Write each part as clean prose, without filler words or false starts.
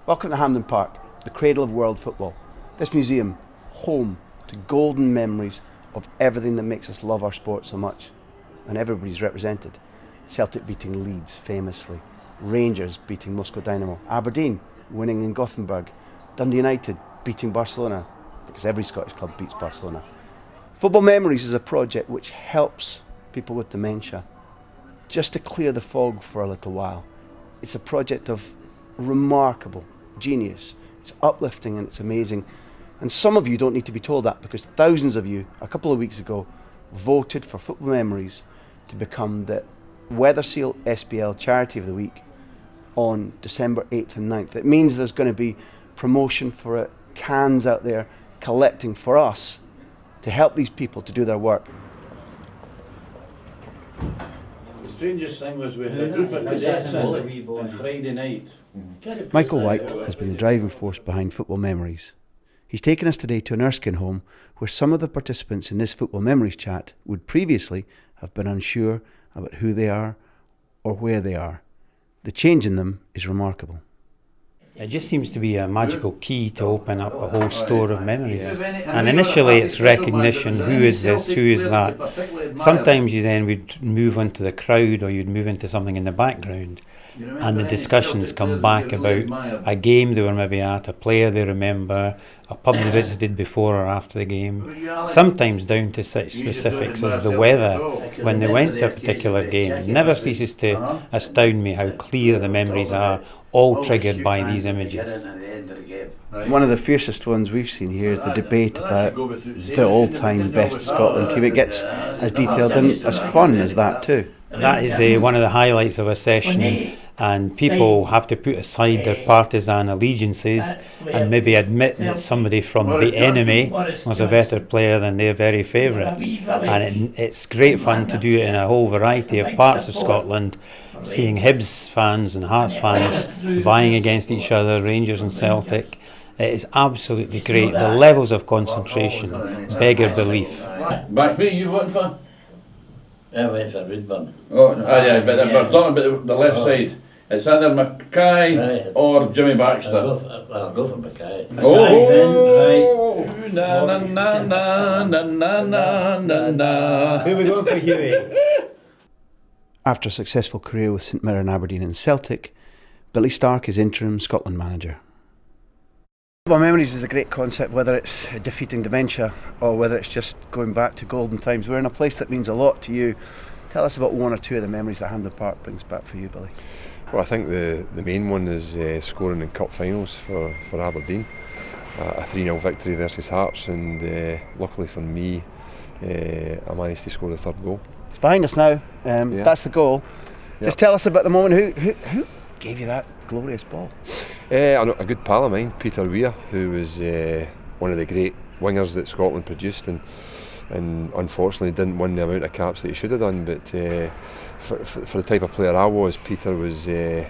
Welcome to Hampden Park, the cradle of world football. This museum, home to golden memories of everything that makes us love our sport so much. And everybody's represented. Celtic beating Leeds famously, Rangers beating Moscow Dynamo, Aberdeen winning in Gothenburg, Dundee United beating Barcelona, because every Scottish club beats Barcelona. Football Memories is a project which helps people with dementia just to clear the fog for a little while. It's a project of remarkable genius. It's uplifting and it's amazing. And some of you don't need to be told that, because thousands of you, a couple of weeks ago, voted for Football Memories to become the Weatherseal SPL Charity of the Week on December 8th and 9th. It means there's going to be promotion for it, cans out there collecting for us to help these people to do their work. The strangest thing was we had a group of cadets on Friday night. Michael White has been the driving force behind Football Memories. He's taken us today to an Erskine home where some of the participants in this Football Memories chat would previously have been unsure about who they are or where they are. The change in them is remarkable. It just seems to be a magical key to open up a whole store of memories. And initially it's recognition, who is this, who is that. Sometimes you then would move into the crowd or you'd move into something in the background, and the discussions come back about a game they were maybe at, a player they remember, a pub they visited before or after the game, sometimes down to such specifics as the weather when they went to a particular game. It never ceases to astound me how clear the memories are, all triggered by these images. One of the fiercest ones we've seen here is the debate about the all-time best Scotland team. It gets as detailed and as fun as that too. That is one of the highlights of a session, and people have to put aside their partisan allegiances and maybe admit that somebody from the enemy was a better player than their very favourite. And it's great fun to do it in a whole variety of parts of Scotland, seeing Hibs fans and Hearts fans vying against each other, Rangers and Celtic. It is absolutely great. The levels of concentration beggar belief. Back me, you voting for? I went for Woodburn. Oh, yeah, but we're talking about the left side. It's either Mackay or Jimmy Baxter. I'll go for Mackay. Oh, na na na na na na na na. Who are we going for, Hughie? After a successful career with St Mirren, Aberdeen and Celtic, Billy Stark is interim Scotland manager. Football Memories is a great concept, whether it's defeating dementia or whether it's just going back to golden times. We're in a place that means a lot to you. Tell us about one or two of the memories that Hampden Park brings back for you, Billy. Well, I think the main one is scoring in cup finals for Aberdeen. A 3-0 victory versus Hearts, and luckily for me, I managed to score the third goal. It's behind us now. That's the goal. Just tell us about the moment. Who gave you that glorious ball? A good pal of mine, Peter Weir, who was one of the great wingers that Scotland produced, and unfortunately didn't win the amount of caps that he should have done. But for the type of player I was, Peter was a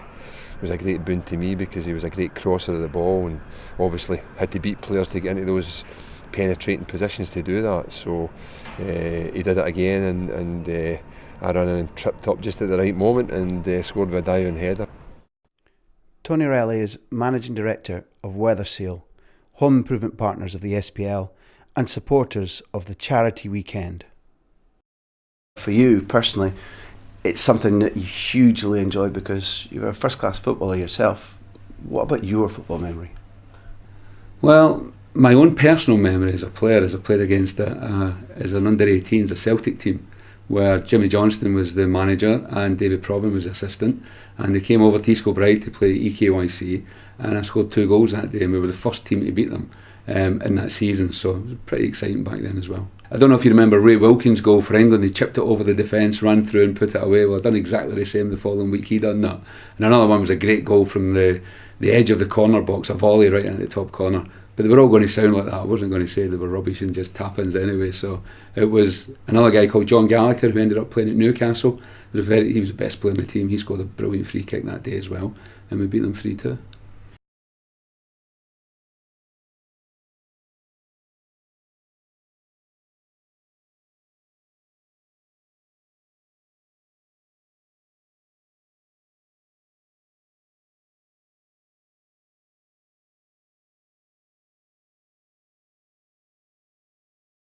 great boon to me, because he was a great crosser of the ball and obviously had to beat players to get into those penetrating positions to do that. So he did it again, and I ran in and tripped up just at the right moment and scored with a diving header. Tony Relly is Managing Director of Weatherseal, home improvement partners of the SPL and supporters of the Charity Weekend. For you personally, it's something that you hugely enjoy because you're a first-class footballer yourself. What about your football memory? Well, my own personal memory as a player is I played against as an under-18s, a Celtic team, where Jimmy Johnston was the manager and David Provan was the assistant, and they came over to East Kilbride to play EKYC, and I scored 2 goals that day, and we were the first team to beat them in that season, so it was pretty exciting back then as well. I don't know if you remember Ray Wilkins' goal for England. He chipped it over the defence, ran through and put it away. Well, I done exactly the same the following week. He done that. And another one was a great goal from the edge of the corner box, a volley right into the top corner. But they were all going to sound like that. I wasn't going to say they were rubbish and just tap-ins anyway. So it was another guy called John Gallagher who ended up playing at Newcastle. He was the best player in the team. He scored a brilliant free kick that day as well, and we beat them 3-2.